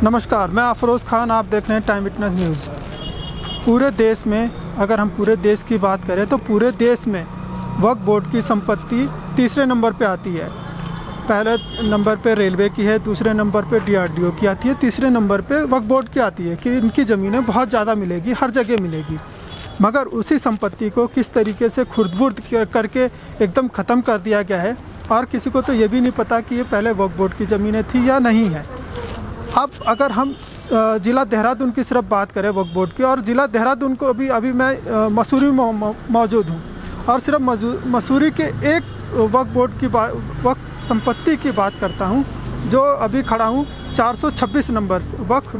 नमस्कार, मैं अफरोज़ खान, आप देख रहे हैं टाइम विटनेस न्यूज़। पूरे देश में अगर हम पूरे देश की बात करें तो पूरे देश में वक्फ बोर्ड की संपत्ति तीसरे नंबर पे आती है। पहले नंबर पे रेलवे की है, दूसरे नंबर पे DRDO की आती है, तीसरे नंबर पे वक्फ बोर्ड की आती है कि इनकी ज़मीनें बहुत ज़्यादा मिलेगी, हर जगह मिलेगी। मगर उसी संपत्ति को किस तरीके से खुर्द-बुर्द करके एकदम ख़त्म कर दिया गया है और किसी को तो ये भी नहीं पता कि ये पहले वक्फ बोर्ड की ज़मीनें थी या नहीं है। अब अगर हम ज़िला देहरादून की सिर्फ बात करें वक्फ बोर्ड की, और ज़िला देहरादून को अभी मैं मसूरी में मौजूद हूँ और सिर्फ मसूरी के एक वक्फ बोर्ड की वक्फ संपत्ति की बात करता हूँ जो अभी खड़ा हूँ 426 नंबर वक्फ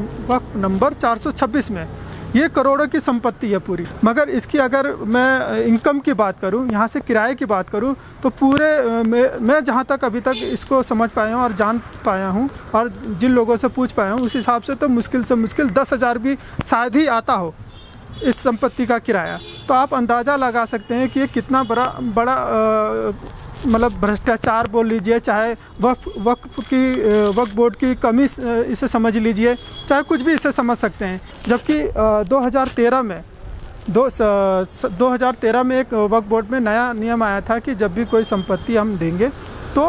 नंबर 426 में। ये करोड़ों की संपत्ति है पूरी। मगर इसकी अगर मैं इनकम की बात करूं, यहाँ से किराए की बात करूं, तो पूरे मैं जहाँ तक अभी तक इसको समझ पाया हूँ और जान पाया हूँ और जिन लोगों से पूछ पाया हूँ, उस हिसाब से तो मुश्किल से मुश्किल 10,000 भी शायद ही आता हो इस संपत्ति का किराया। तो आप अंदाज़ा लगा सकते हैं कि ये कितना बड़ा मतलब भ्रष्टाचार बोल लीजिए, चाहे वक्फ बोर्ड की कमी इसे समझ लीजिए, चाहे कुछ भी इसे समझ सकते हैं। जबकि 2013 में एक वक्फ बोर्ड में नया नियम आया था कि जब भी कोई संपत्ति हम देंगे तो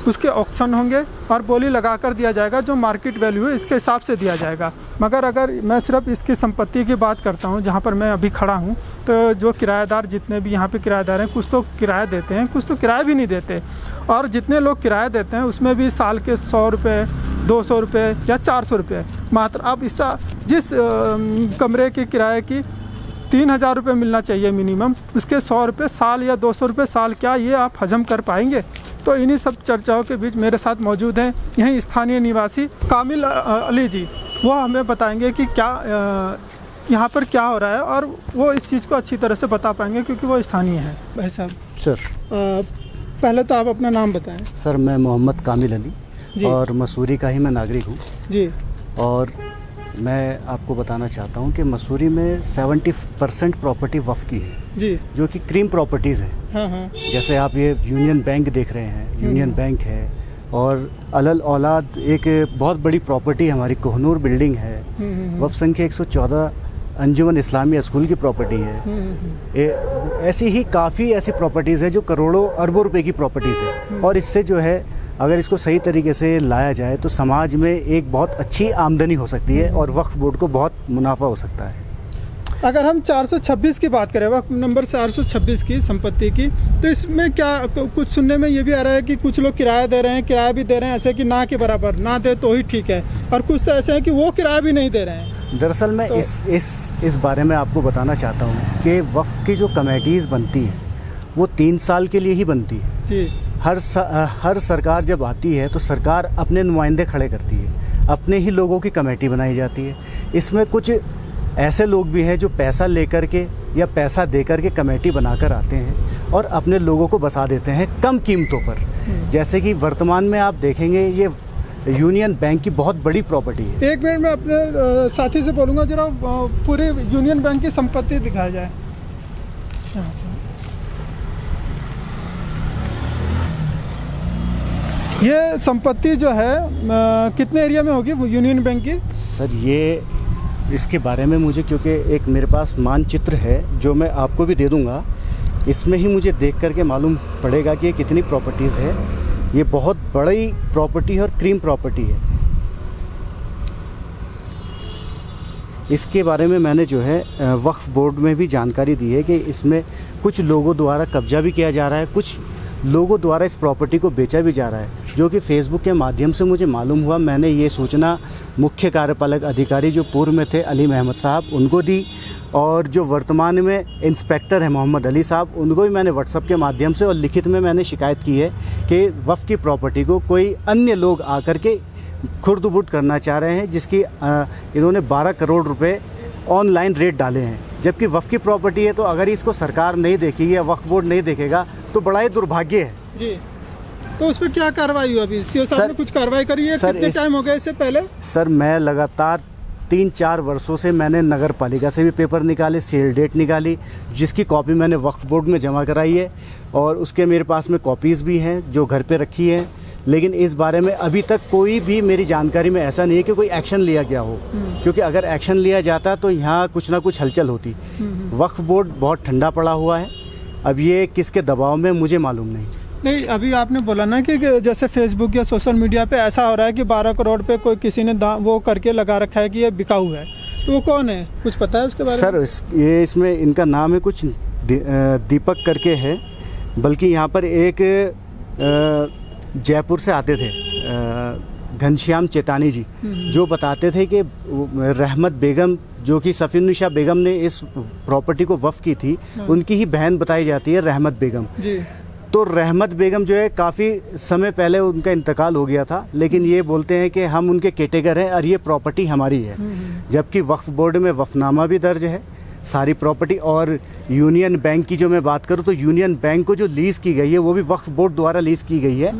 उसके ऑक्शन होंगे और बोली लगा कर दिया जाएगा, जो मार्केट वैल्यू है इसके हिसाब से दिया जाएगा। मगर अगर मैं सिर्फ इसकी संपत्ति की बात करता हूँ जहाँ पर मैं अभी खड़ा हूँ, तो जो किराएदार जितने भी यहाँ पे किराएदार हैं, कुछ तो किराया देते हैं, कुछ तो किराया भी नहीं देते। और जितने लोग किराया देते हैं उसमें भी साल के 100 रुपये, 200 रुपये या 400 रुपये मात्र। अब जिस कमरे के किराए की 3,000 रुपये मिलना चाहिए मिनिमम, उसके 100 रुपये साल या 200 रुपये साल, क्या ये आप हजम कर पाएंगे? तो इन्हीं सब चर्चाओं के बीच मेरे साथ मौजूद हैं यहीं स्थानीय निवासी कामिल अली जी। वो हमें बताएंगे कि क्या यहाँ पर क्या हो रहा है और वो इस चीज़ को अच्छी तरह से बता पाएंगे क्योंकि वो स्थानीय हैं। भाई साहब सर, पहले तो आप अपना नाम बताएं। सर, मैं मोहम्मद कामिल अली और मसूरी का ही मैं नागरिक हूँ जी। और मैं आपको बताना चाहता हूँ कि मसूरी में 70% प्रॉपर्टी वक्फ की है जी, जो कि क्रीम प्रॉपर्टीज़ है। हाँ। जैसे आप ये यूनियन बैंक देख रहे हैं, यूनियन बैंक है, और अलल औलाद एक बहुत बड़ी प्रॉपर्टी हमारी कोहनूर बिल्डिंग है, वक्फ संख्या 114 अंजुमन इस्लामिया स्कूल की प्रॉपर्टी है। ऐसी ही काफ़ी ऐसी प्रॉपर्टीज़ है जो करोड़ों अरबों रुपए की प्रॉपर्टीज़ है। और इससे जो है अगर इसको सही तरीके से लाया जाए तो समाज में एक बहुत अच्छी आमदनी हो सकती है और वक्फ बोर्ड को बहुत मुनाफा हो सकता है। अगर हम 426 की बात करें, वक्फ नंबर 426 की संपत्ति की, तो इसमें क्या कुछ सुनने में ये भी आ रहा है कि कुछ लोग किराया दे रहे हैं, किराया भी दे रहे हैं ऐसे कि ना के बराबर, ना दे तो ही ठीक है, और कुछ तो ऐसे हैं कि वो किराया भी नहीं दे रहे हैं। दरअसल मैं तो इस बारे में आपको बताना चाहता हूँ कि वक्फ की जो कमेटीज़ बनती हैं वो 3 साल के लिए ही बनती है जी। हर सरकार जब आती है तो सरकार अपने नुमाइंदे खड़े करती है, अपने ही लोगों की कमेटी बनाई जाती है। इसमें कुछ ऐसे लोग भी हैं जो पैसा लेकर के या पैसा देकर के कमेटी बनाकर आते हैं और अपने लोगों को बसा देते हैं कम कीमतों पर। जैसे कि वर्तमान में आप देखेंगे ये यूनियन बैंक की बहुत बड़ी प्रॉपर्टी है। एक मिनट में अपने साथी से बोलूँगा, जरा पूरे यूनियन बैंक की संपत्ति दिखाया जाए। ये संपत्ति जो है कितने एरिया में होगी यूनियन बैंक की? सर, ये इसके बारे में मुझे, क्योंकि एक मेरे पास मानचित्र है जो मैं आपको भी दे दूंगा, इसमें ही मुझे देख करके मालूम पड़ेगा कि ये कितनी प्रॉपर्टीज़ है। ये बहुत बड़ी प्रॉपर्टी है और क्रीम प्रॉपर्टी है। इसके बारे में मैंने जो है वक्फ बोर्ड में भी जानकारी दी है कि इसमें कुछ लोगों द्वारा कब्जा भी किया जा रहा है, कुछ लोगों द्वारा इस प्रॉपर्टी को बेचा भी जा रहा है, जो कि फेसबुक के माध्यम से मुझे मालूम हुआ। मैंने ये सूचना मुख्य कार्यपालक अधिकारी जो पूर्व में थे अली महमद साहब उनको दी, और जो वर्तमान में इंस्पेक्टर हैं मोहम्मद अली साहब, उनको भी मैंने व्हाट्सएप के माध्यम से और लिखित में मैंने शिकायत की है कि वक्फ की प्रॉपर्टी को कोई अन्य लोग आकर के खुर्द-बुर्द करना चाह रहे हैं, जिसकी इन्होंने 12 करोड़ रुपए ऑनलाइन रेट डाले हैं। जबकि वक्फ की प्रॉपर्टी है तो अगर इसको सरकार नहीं देखेगी या वक्फ बोर्ड नहीं देखेगा तो बड़ा ही दुर्भाग्य है जी। तो उस पर क्या कार्रवाई हुई? अभी सीओ साहब ने कुछ कार्रवाई करी है? कितने टाइम हो गया इससे पहले? सर, मैं लगातार 3-4 वर्षों से मैंने नगर पालिका से भी पेपर निकाले, सेल डेट निकाली, जिसकी कॉपी मैंने वक्फ बोर्ड में जमा कराई है और उसके मेरे पास में कॉपीज़ भी हैं जो घर पे रखी है। लेकिन इस बारे में अभी तक कोई भी मेरी जानकारी में ऐसा नहीं है कि कोई एक्शन लिया गया हो, क्योंकि अगर एक्शन लिया जाता तो यहाँ कुछ ना कुछ हलचल होती। वक्फ बोर्ड बहुत ठंडा पड़ा हुआ है, अब ये किसके दबाव में मुझे मालूम नहीं। अभी आपने बोला ना कि जैसे फेसबुक या सोशल मीडिया पे ऐसा हो रहा है कि 12 करोड़ पे कोई किसी ने वो करके लगा रखा है कि ये बिकाऊ है, तो वो कौन है, कुछ पता है उसके बारे में? सर ये इसमें इनका नाम है कुछ दीपक करके है, बल्कि यहाँ पर एक जयपुर से आते थे घनश्याम चेतानी जी, जो बताते थे कि रहमत बेगम जो कि सफीनुशा बेगम ने इस प्रॉपर्टी को वक्फ की थी, उनकी ही बहन बताई जाती है रहमत बेगम जी। तो रहमत बेगम जो है काफ़ी समय पहले उनका इंतकाल हो गया था, लेकिन ये बोलते हैं कि हम उनके केटेगर हैं और ये प्रॉपर्टी हमारी है, जबकि वक्फ बोर्ड में वफ़नामा भी दर्ज है सारी प्रॉपर्टी। और यूनियन बैंक की जो मैं बात करूं तो यूनियन बैंक को जो लीज़ की गई है वो भी वक्फ बोर्ड द्वारा लीज़ की गई है,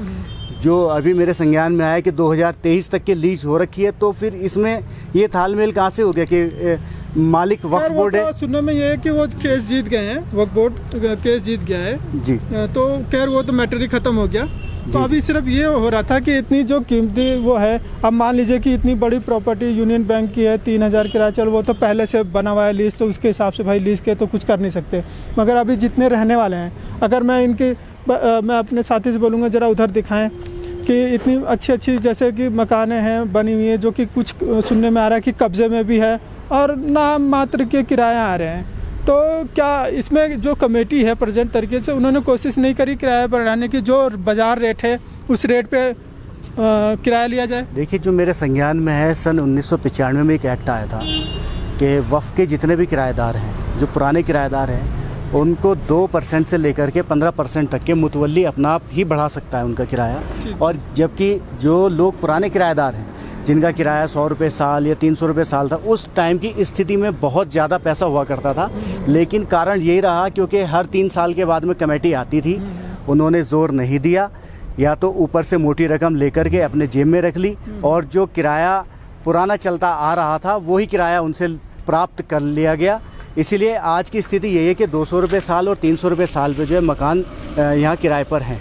जो अभी मेरे संज्ञान में आया कि 2023 तक के लीज हो रखी है। तो फिर इसमें ये तालमेल कहाँ से हो गया कि मालिक वक्फ बोर्ड है? सुनने में ये है कि वो केस जीत गए हैं, वक्फ बोर्ड केस जीत गया है जी, तो खैर वो तो मैटर ही खत्म हो गया। तो अभी सिर्फ ये हो रहा था कि इतनी जो कीमती वो है, अब मान लीजिए कि इतनी बड़ी प्रॉपर्टी यूनियन बैंक की है, 3000 किराया, चल वो तो पहले से बना हुआ है लीज, तो उसके हिसाब से भाई लीज के तो कुछ कर नहीं सकते। मगर अभी जितने रहने वाले हैं, अगर मैं अपने साथी से बोलूँगा ज़रा उधर दिखाएं कि इतनी अच्छी जैसे कि मकानें हैं बनी हुई है, जो कि कुछ सुनने में आ रहा है कि कब्जे में भी है और नाम मात्र के किराए आ रहे हैं। तो क्या इसमें जो कमेटी है प्रेजेंट तरीके से उन्होंने कोशिश नहीं करी किराया बढ़ाने की, जो बाज़ार रेट है उस रेट पे किराया लिया जाए? देखिए, जो मेरे संज्ञान में है, सन 1995 में एक एक्ट आया था कि वक्फ के जितने भी किराएदार हैं, जो पुराने किराएदार हैं, उनको 2% से लेकर के 15% तक के मुतवल्ली अपना आप ही बढ़ा सकता है उनका किराया। और जबकि जो लोग पुराने किराएदार हैं, जिनका किराया 100 रुपये साल या 300 रुपये साल था, उस टाइम की स्थिति में बहुत ज़्यादा पैसा हुआ करता था। लेकिन कारण यही रहा क्योंकि हर 3 साल के बाद में कमेटी आती थी, उन्होंने ज़ोर नहीं दिया, या तो ऊपर से मोटी रकम लेकर के अपने जेब में रख ली, और जो किराया पुराना चलता आ रहा था वही किराया उनसे प्राप्त कर लिया गया। इसीलिए आज की स्थिति यही है कि 200 रुपये साल और 300 रुपये साल पे जो है मकान यहाँ किराए पर हैं।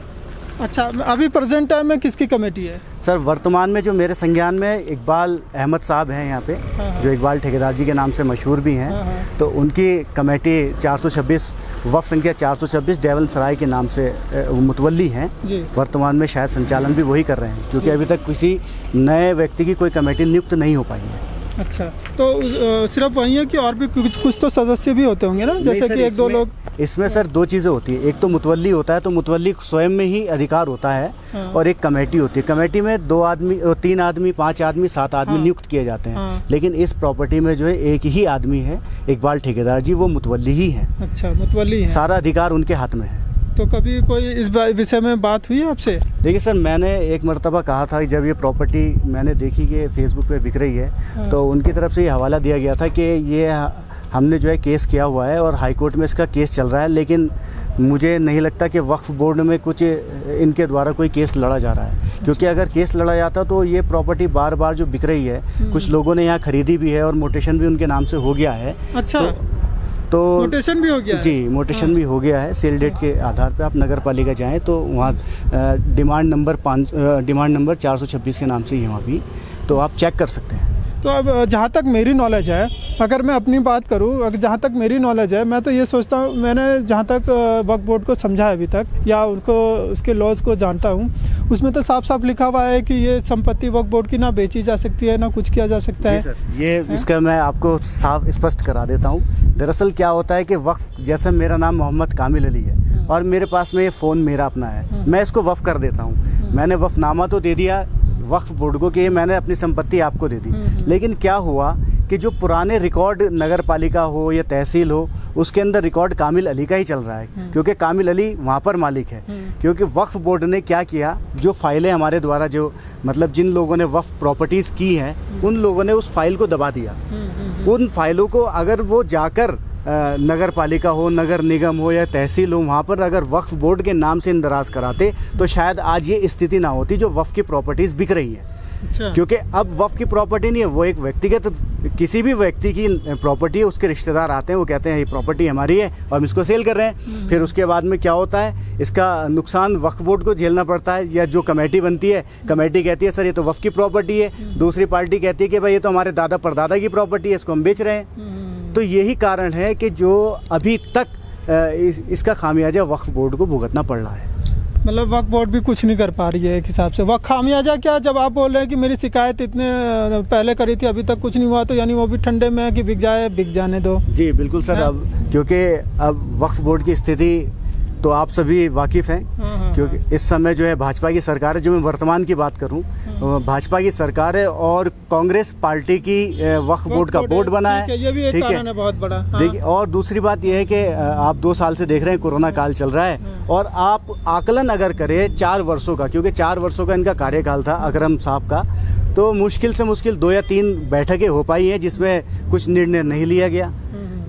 अच्छा, अभी प्रेजेंट टाइम में किसकी कमेटी है? सर वर्तमान में जो मेरे संज्ञान में इकबाल अहमद साहब हैं यहाँ पे, जो इकबाल ठेकेदार जी के नाम से मशहूर भी हैं, तो उनकी कमेटी 426 वक्फ संख्या 426 डेवल सराय के नाम से मुतवल्ली हैं। वर्तमान में शायद संचालन भी वही कर रहे हैं, क्योंकि अभी तक किसी नए व्यक्ति की कोई कमेटी नियुक्त नहीं हो पाई है। अच्छा, तो सिर्फ वही है कि और भी कुछ तो सदस्य भी होते होंगे ना, जैसे कि 1-2 लोग? इसमें सर 2 चीज़ें होती है, एक तो मुतवल्ली होता है, तो मुतवल्ली स्वयं में ही अधिकार होता है, और एक कमेटी होती है। कमेटी में 2 आदमी, 3 आदमी, 5 आदमी, 7 आदमी नियुक्त किए जाते हैं। लेकिन इस प्रॉपर्टी में जो है एक ही आदमी है, इकबाल ठेकेदार जी, वो मुतवल्ली ही है। अच्छा, मुतवल्ली है, सारा अधिकार उनके हाथ में है। तो कभी कोई इस विषय में बात हुई है आपसे? देखिए सर, मैंने एक मरतबा कहा था, जब ये प्रॉपर्टी मैंने देखी कि फेसबुक पे बिक रही है, तो उनकी तरफ से ये हवाला दिया गया था कि ये हमने जो है केस किया हुआ है और हाई कोर्ट में इसका केस चल रहा है, लेकिन मुझे नहीं लगता कि वक्फ बोर्ड में कुछ इनके द्वारा कोई केस लड़ा जा रहा है, क्योंकि अगर केस लड़ा जाता तो ये प्रॉपर्टी बार बार जो बिक रही है, कुछ लोगों ने यहाँ खरीदी भी है और मोटेशन भी उनके नाम से हो गया है। अच्छा, तो मोटेशन भी हो गया है? जी, मोटेशन भी हो गया है। सेल डेट के आधार पे आप नगर पालिका जाएँ तो वहाँ डिमांड नंबर 426 के नाम से ही वहाँ भी, तो आप चेक कर सकते हैं। तो अब जहाँ तक मेरी नॉलेज है, अगर मैं अपनी बात करूँ, अगर जहाँ तक मेरी नॉलेज है, मैं तो ये सोचता हूँ, मैंने जहाँ तक वक्फ बोर्ड को समझा है अभी तक, या उनको उसके लॉज को जानता हूँ, उसमें तो साफ साफ लिखा हुआ है कि ये संपत्ति वक्फ बोर्ड की ना बेची जा सकती है, ना कुछ किया जा सकता है। सर, ये इसका मैं आपको साफ स्पष्ट करा देता हूँ। दरअसल क्या होता है कि वक्फ, जैसे मेरा नाम मोहम्मद कामिल अली है और मेरे पास में ये फ़ोन मेरा अपना है, मैं इसको वक्फ कर देता हूँ। मैंने वफ़नामा तो दे दिया वक्फ बोर्ड को कि मैंने अपनी संपत्ति आपको दे दी, लेकिन क्या हुआ कि जो पुराने रिकॉर्ड नगर पालिका हो या तहसील हो, उसके अंदर रिकॉर्ड कामिल अली का ही चल रहा है, क्योंकि कामिल अली वहाँ पर मालिक है। क्योंकि वक्फ बोर्ड ने क्या किया, जो फाइलें हमारे द्वारा, जो मतलब जिन लोगों ने वक्फ प्रॉपर्टीज़ की हैं, उन लोगों ने उस फाइल को दबा दिया। उन फाइलों को अगर वो जाकर नगर पालिका हो, नगर निगम हो या तहसील हो, वहाँ पर अगर वक्फ बोर्ड के नाम से इंदराज कराते तो शायद आज ये स्थिति ना होती जो वक्फ की प्रॉपर्टीज़ बिक रही हैं। अच्छा। क्योंकि अब वक्फ की प्रॉपर्टी नहीं है, वो एक व्यक्तिगत किसी भी व्यक्ति की प्रॉपर्टी है। उसके रिश्तेदार आते हैं, वो कहते हैं ये प्रॉपर्टी हमारी है और हम इसको सेल कर रहे हैं। फिर उसके बाद में क्या होता है, इसका नुकसान वक्फ बोर्ड को झेलना पड़ता है, या जो कमेटी बनती है, कमेटी कहती है सर ये तो वक्फ की प्रॉपर्टी है, दूसरी पार्टी कहती है कि भाई ये तो हमारे दादा परदादा की प्रॉपर्टी है, इसको हम बेच रहे हैं। तो यही कारण है कि जो अभी तक इसका खामियाजा वक्फ बोर्ड को भुगतना पड़ रहा है। मतलब वक्फ बोर्ड भी कुछ नहीं कर पा रही है एक हिसाब से। वक्फ खामियाजा क्या, जब आप बोल रहे हैं कि मेरी शिकायत इतने पहले करी थी अभी तक कुछ नहीं हुआ, तो यानी वो भी ठंडे में है कि बिक जाने दो। जी बिल्कुल सर। अब क्योंकि अब वक्फ बोर्ड की स्थिति तो आप सभी वाकिफ़ हैं, क्योंकि इस समय जो है भाजपा की सरकार है। जो मैं वर्तमान की बात करूं, भाजपा की सरकार है और कांग्रेस पार्टी की वक्फ बोर्ड का बोर्ड बना है। ये भी एक कारण है बहुत बड़ा। देखिए, और दूसरी बात यह है कि आप 2 साल से देख रहे हैं कोरोना काल चल रहा है, और आप आकलन अगर करें 4 वर्षों का, क्योंकि 4 वर्षों का इनका कार्यकाल था अकरम साहब का, तो मुश्किल से मुश्किल 2 या 3 बैठकें हो पाई हैं जिसमें कुछ निर्णय नहीं लिया गया।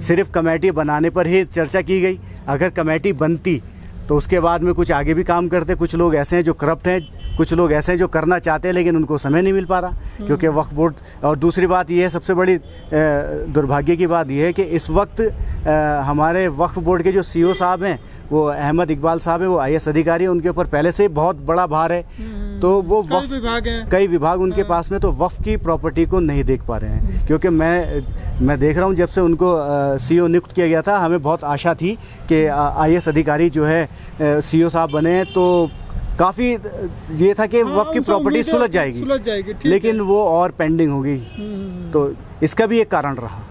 सिर्फ कमेटी बनाने पर ही चर्चा की गई। अगर कमेटी बनती तो उसके बाद में कुछ आगे भी काम करते। कुछ लोग ऐसे हैं जो करप्ट हैं, कुछ लोग ऐसे हैं जो करना चाहते हैं लेकिन उनको समय नहीं मिल पा रहा क्योंकि वक्फ बोर्ड। और दूसरी बात ये है, सबसे बड़ी दुर्भाग्य की बात यह है कि इस वक्त हमारे वक्फ बोर्ड के जो CEO साहब हैं, वो अहमद इकबाल साहब हैं, वो IAS अधिकारी हैं, उनके ऊपर पहले से बहुत बड़ा भार है। तो वो कई विभाग उनके पास में तो वक्फ की प्रॉपर्टी को नहीं देख पा रहे हैं। क्योंकि मैं देख रहा हूँ जब से उनको CEO नियुक्त किया गया था, हमें बहुत आशा थी कि IAS अधिकारी जो है CEO साहब बने हैं तो काफ़ी ये था कि वक्फ की प्रॉपर्टी सुलझ जाएगी, लेकिन वो और पेंडिंग हो गई। तो इसका भी एक कारण रहा।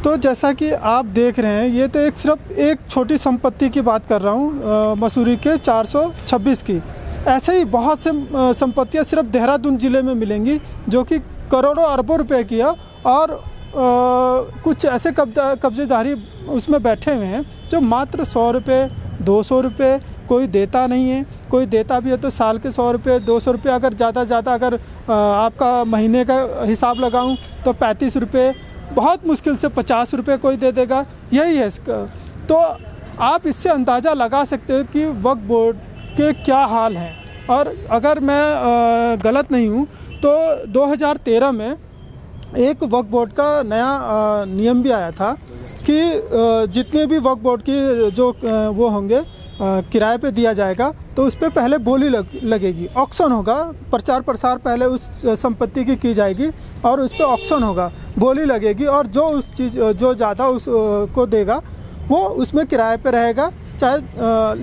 तो जैसा कि आप देख रहे हैं, ये तो सिर्फ एक छोटी संपत्ति की बात कर रहा हूँ, मसूरी के 426 की। ऐसे ही बहुत से संपत्तियाँ सिर्फ देहरादून ज़िले में मिलेंगी जो कि करोड़ों अरबों रुपए की है, और कुछ ऐसे कब्जेदारी उसमें बैठे हुए हैं जो मात्र 100 रुपये 200 रुपये, कोई देता नहीं है। कोई देता भी है तो साल के 100 रुपये 200 रुपये, अगर ज़्यादा अगर आपका महीने का हिसाब लगाऊं तो 35 रुपये, बहुत मुश्किल से 50 रुपये कोई दे देगा। यही है इसका। तो आप इससे अंदाज़ा लगा सकते हो कि वक्फ बोर्ड के क्या हाल हैं। और अगर मैं गलत नहीं हूँ तो 2013 में एक वक्फ बोर्ड का नया नियम भी आया था कि जितने भी वक्फ बोर्ड की जो वो होंगे किराए पे दिया जाएगा तो उस पर पहले बोली लगेगी, ऑक्शन होगा, प्रचार प्रसार पहले उस संपत्ति की जाएगी और उस पर ऑक्शन होगा, बोली लगेगी, और जो उस चीज़ जो ज़्यादा उसको देगा वो उसमें किराए पे रहेगा, चाहे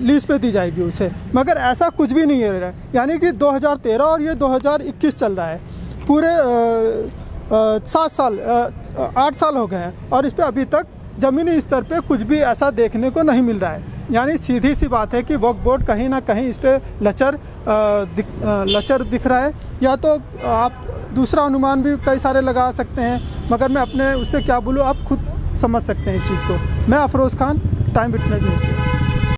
लीज पे दी जाएगी उसे। मगर ऐसा कुछ भी नहीं है। यानी कि 2013 और ये 2021 चल रहा है, पूरे 8 साल हो गए हैं और इस पर अभी तक ज़मीनी स्तर पे कुछ भी ऐसा देखने को नहीं मिल रहा है। यानी सीधी सी बात है कि वक्फ बोर्ड कहीं ना कहीं इस पर लचर दिख रहा है, या तो आप दूसरा अनुमान भी कई सारे लगा सकते हैं, मगर मैं अपने उससे क्या बोलूँ, आप खुद समझ सकते हैं इस चीज़ को। मैं Afroz Khan, time witness news से।